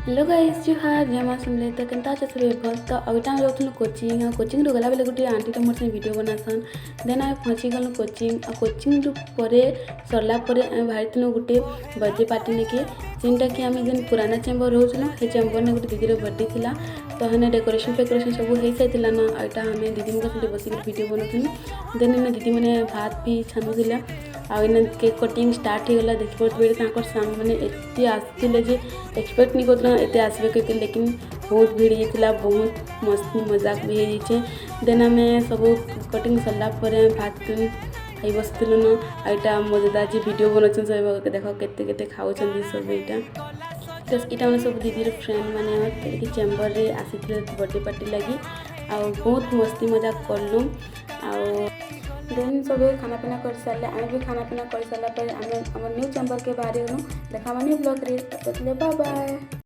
Hello guys जुहार जमा सुनले तो केनता छ सब भल तो अबिटा हम जाउथुन कोचिंग रो गला बेले गुटे आंटी मोर से वीडियो बनासन देन आइ पहुंची गल कोचिंग रु परे सरला परे आइ भाइतनु गुटे बर्थडे पार्टी नेके जिनटा कि आम जेन पुराना चेम्बर रोचन हे चेम्बर ने गुटे दीदी बर्थडे थिला तो हने डेकोरेशन सब हो साइला न आइटा हमें दीदी मोर से बसिक वीडियो बनाथुन देन ने दीदी मैंने भात भी छानुला आउ इन केक कटिंग स्टार्ट हो गला देखि बेले सामने मैंने एते आसते जे एक्सपेक्ट नहीं करना एते आसबे कहते लेकिन बहुत भीड़ होता बहुत मस्ती मजाक भी हो देन आम सब कटिंग सरला भात खाई बसलु न आईटा मजेदार जी वीडियो बनाऊँ सब देख केते खाऊँ सब यहाँ तो यहाँ सब दीदी फ्रेंड मैंने चेम्बर रे आसी बर्थडे पार्टी लगी आ बहुत मस्ती मजाक करलु आ देन सब खाना पीना कर सारे आम भी खाना पीना कर सारा आम न्यू चेम्बर के बाहर देखा ब्लॉग रे बाय बाय।